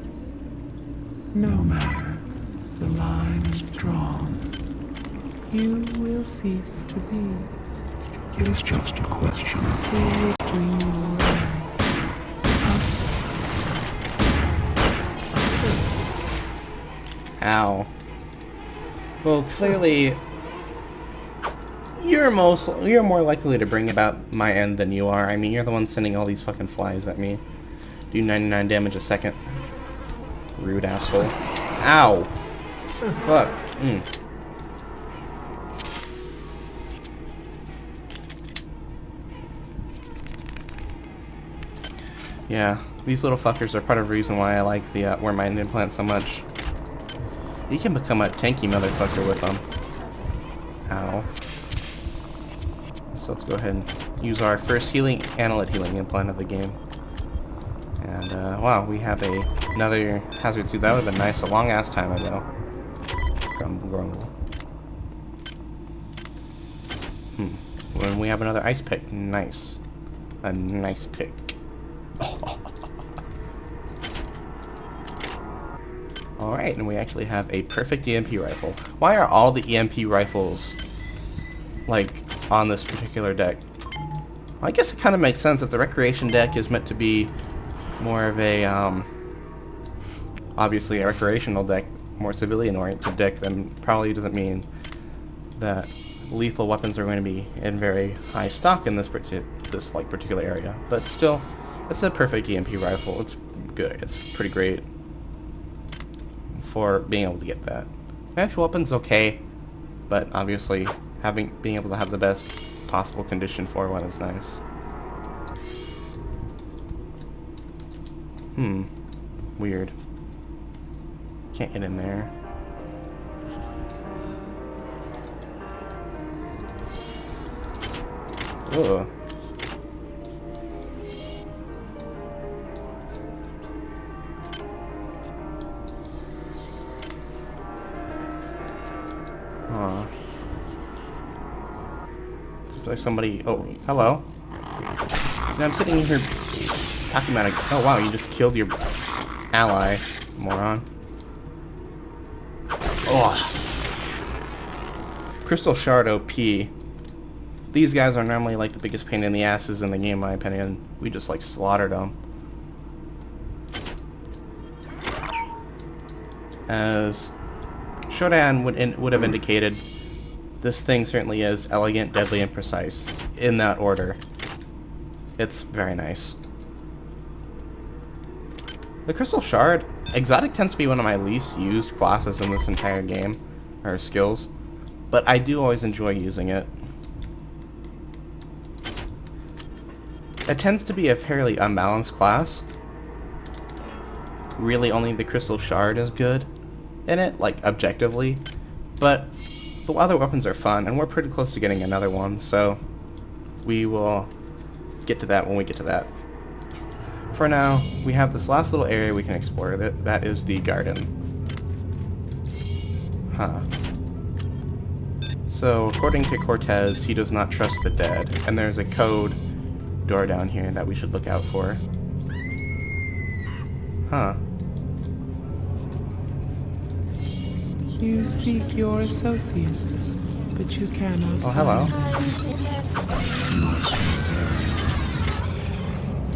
No matter, the line is drawn. You will cease to be. It is just a question of between your Ow. Well, clearly, you're more likely to bring about my end than you are. I mean, you're the one sending all these fucking flies at me. Do 99 damage a second. Rude asshole. Ow! Fuck. Yeah, these little fuckers are part of the reason why I like the Warmind implant so much. You can become a tanky motherfucker with them. Ow. So let's go ahead and use our first healing analyte healing implant of the game. And wow, we have another hazard suit. That would have been nice a long ass time ago. Grumble grumble. and we have another ice pick. Nice. A nice pick. Alright, and we actually have a perfect EMP rifle. Why are all the EMP rifles, like, on this particular deck? Well, I guess it kind of makes sense if the recreation deck is meant to be more of a, obviously a recreational deck, more civilian-oriented deck, then probably doesn't mean that lethal weapons are going to be in very high stock in this particular area. But still, it's a perfect EMP rifle. It's good. It's pretty great for being able to get that. The actual weapon's okay, but obviously being able to have the best possible condition for one is nice. Weird. Can't get in there. Ugh. Aw. Seems like somebody... Oh, hello. Now I'm sitting here talking about it. Oh wow, you just killed your ally, moron. Oh. Crystal Shard OP. These guys are normally like the biggest pain in the asses in the game, in my opinion. We just like slaughtered them. As Shodan would have indicated, this thing certainly is elegant, deadly, and precise. In that order. It's very nice. The Crystal Shard, Exotic tends to be one of my least used classes in this entire game, or skills, but I do always enjoy using it. It tends to be a fairly unbalanced class. Really only the Crystal Shard is good in it, like objectively, but the other weapons are fun, and we're pretty close to getting another one, so we will get to that when we get to that. For now, we have this last little area we can explore. That is the garden. Huh. So, according to Cortez, he does not trust the dead, and there's a code door down here that we should look out for. Huh. You seek your associates, but you cannot. Oh, hello.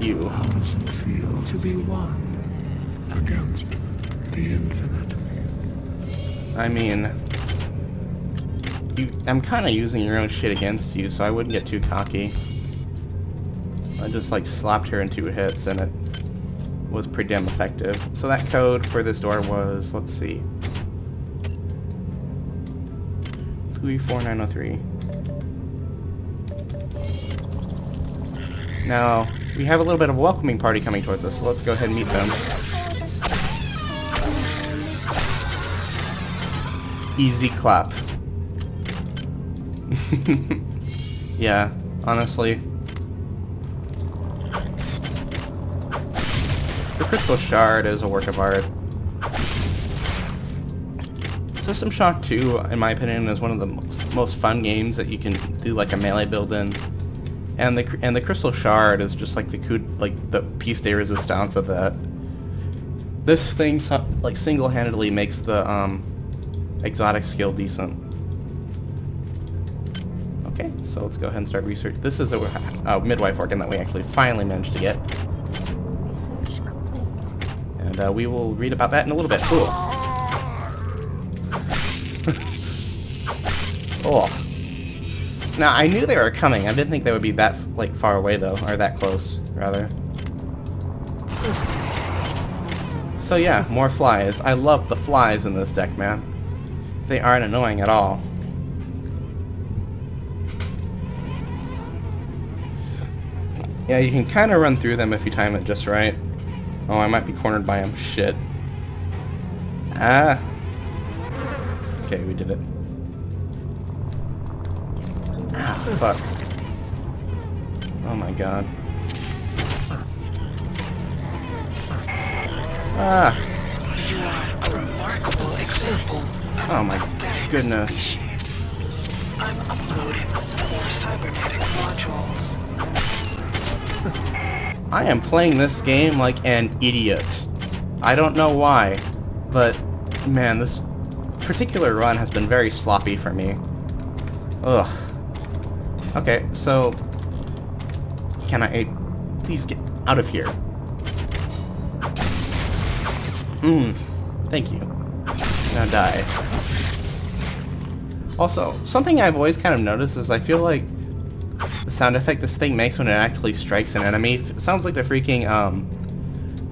You. How does it feel To be one. against the infinite? I mean, I'm kind of using your own shit against you, so I wouldn't get too cocky. I just like slapped her in 2 hits, and it was pretty damn effective. So that code for this door was, let's see, 34903. Now, we have a little bit of a welcoming party coming towards us, so let's go ahead and meet them. Easy clap. Yeah, honestly. The Crystal Shard is a work of art. System Shock 2, in my opinion, is one of the most fun games that you can do like a melee build in. And the Crystal Shard is just like the piece de resistance of that. This thing like single-handedly makes the exotic skill decent. Okay, so let's go ahead and start research. This is a midwife organ that we actually finally managed to get. Research complete. And we will read about that in a little bit. Cool. Oh. Now, I knew they were coming. I didn't think they would be that, like, far away, though. Or that close, rather. So, yeah, more flies. I love the flies in this deck, man. They aren't annoying at all. Yeah, you can kind of run through them if you time it just right. Oh, I might be cornered by them. Shit. Ah. Okay, we did it. Ah, fuck. Oh my god. Ah. You are a remarkable example. Oh my goodness. I'm uploading some more cybernetic modules. I am playing this game like an idiot. I don't know why, but man, this particular run has been very sloppy for me. Ugh. Okay, so can I please get out of here? Thank you. Now die. Also, something I've always kind of noticed is I feel like the sound effect this thing makes when it actually strikes an enemy sounds like the freaking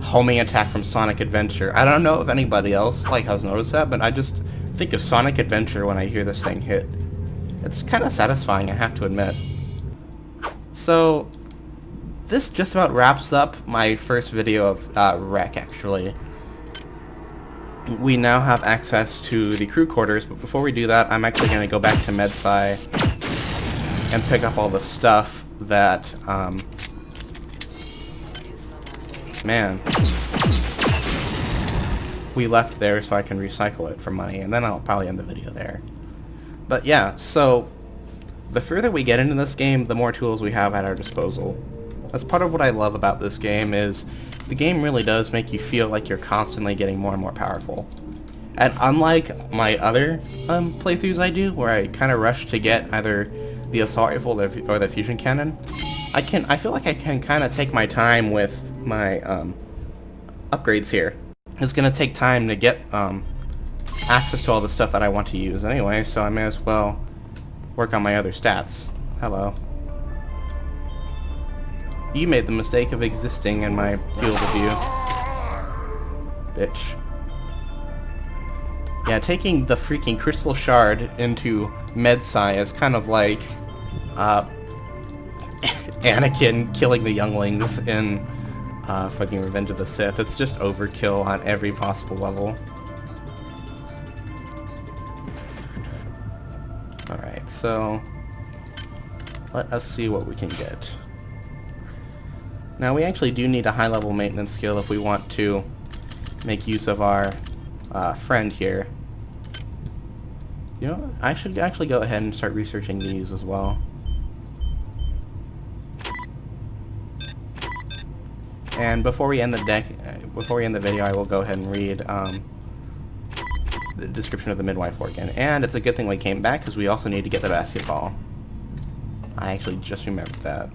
homing attack from Sonic Adventure. I don't know if anybody else has noticed that, but I just think of Sonic Adventure when I hear this thing hit. It's kind of satisfying, I have to admit. So, this just about wraps up my first video of Wreck, actually. We now have access to the crew quarters, but before we do that, I'm actually going to go back to MedSci and pick up all the stuff that, man, we left there so I can recycle it for money, and then I'll probably end the video there. But yeah, so the further we get into this game, the more tools we have at our disposal. That's part of what I love about this game, is the game really does make you feel like you're constantly getting more and more powerful. And unlike my other playthroughs I do, where I kind of rush to get either the assault rifle or the fusion cannon, I feel like I can kind of take my time with my upgrades here. It's going to take time to get access to all the stuff that I want to use anyway, so I may as well work on my other stats. Hello. You made the mistake of existing in my field of view. Bitch. Yeah, taking the freaking crystal shard into MedSci is kind of like Anakin killing the younglings in fucking Revenge of the Sith. It's just overkill on every possible level. Alright, so let us see what we can get. Now we actually do need a high-level maintenance skill if we want to make use of our friend here. You know, I should actually go ahead and start researching these as well. And before we end the video, I will go ahead and read the description of the midwife organ. And it's a good thing we came back, because we also need to get the basketball. I actually just remembered that.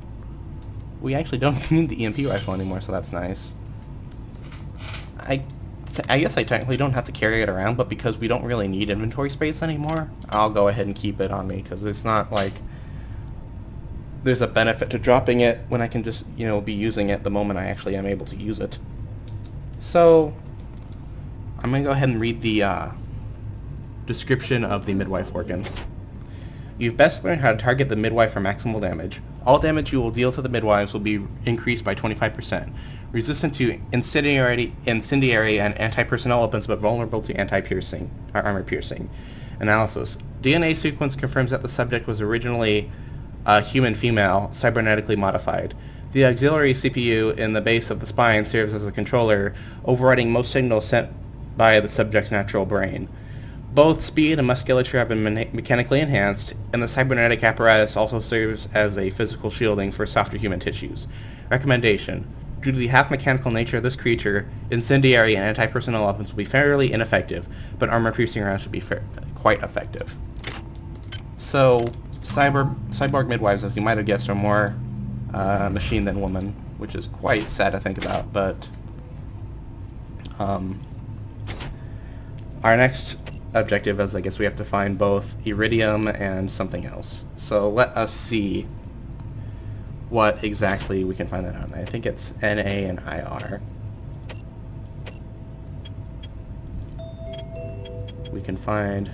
We actually don't need the EMP rifle anymore, so that's nice. I guess I technically don't have to carry it around, but because we don't really need inventory space anymore, I'll go ahead and keep it on me, because it's not like there's a benefit to dropping it when I can just, you know, be using it the moment I actually am able to use it. So, I'm going to go ahead and read the description of the midwife organ. You've best learned how to target the midwife for maximal damage. All damage you will deal to the midwives will be increased by 25%. Resistant to incendiary and anti-personnel weapons, but vulnerable to anti-piercing, or armor-piercing. Analysis. DNA sequence confirms that the subject was originally a human female, cybernetically modified. The auxiliary CPU in the base of the spine serves as a controller, overriding most signals sent by the subject's natural brain. Both speed and musculature have been mechanically enhanced, and the cybernetic apparatus also serves as a physical shielding for softer human tissues. Recommendation. Due to the half-mechanical nature of this creature, incendiary and anti-personnel weapons will be fairly ineffective, but armor-piercing rounds should be quite effective. So, cyborg midwives, as you might have guessed, are more machine than woman, which is quite sad to think about, but our next objective is, I guess, we have to find both iridium and something else. So let us see what exactly we can find that on. I think it's NA and IR. We can find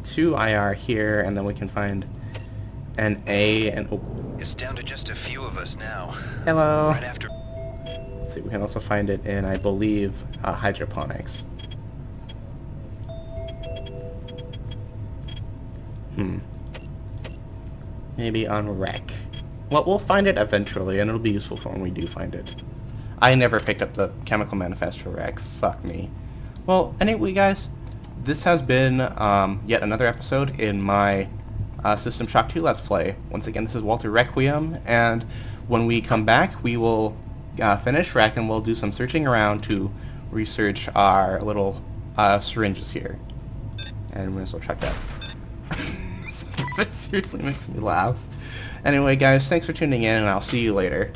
2 IR here, and then we can find NA and... Oh. It's down to just a few of us now. Hello. Right after... Let's see, we can also find it in, I believe, hydroponics. Maybe on Wreck. Well, we'll find it eventually, and it'll be useful for when we do find it. I never picked up the chemical manifest for Wreck. Fuck me. Well, anyway, guys, this has been yet another episode in my System Shock 2 Let's Play. Once again, this is Walter Requiem, and when we come back, we will finish Rec and we'll do some searching around to research our little syringes here. And we might as well check that. It seriously makes me laugh. Anyway, guys, thanks for tuning in, and I'll see you later.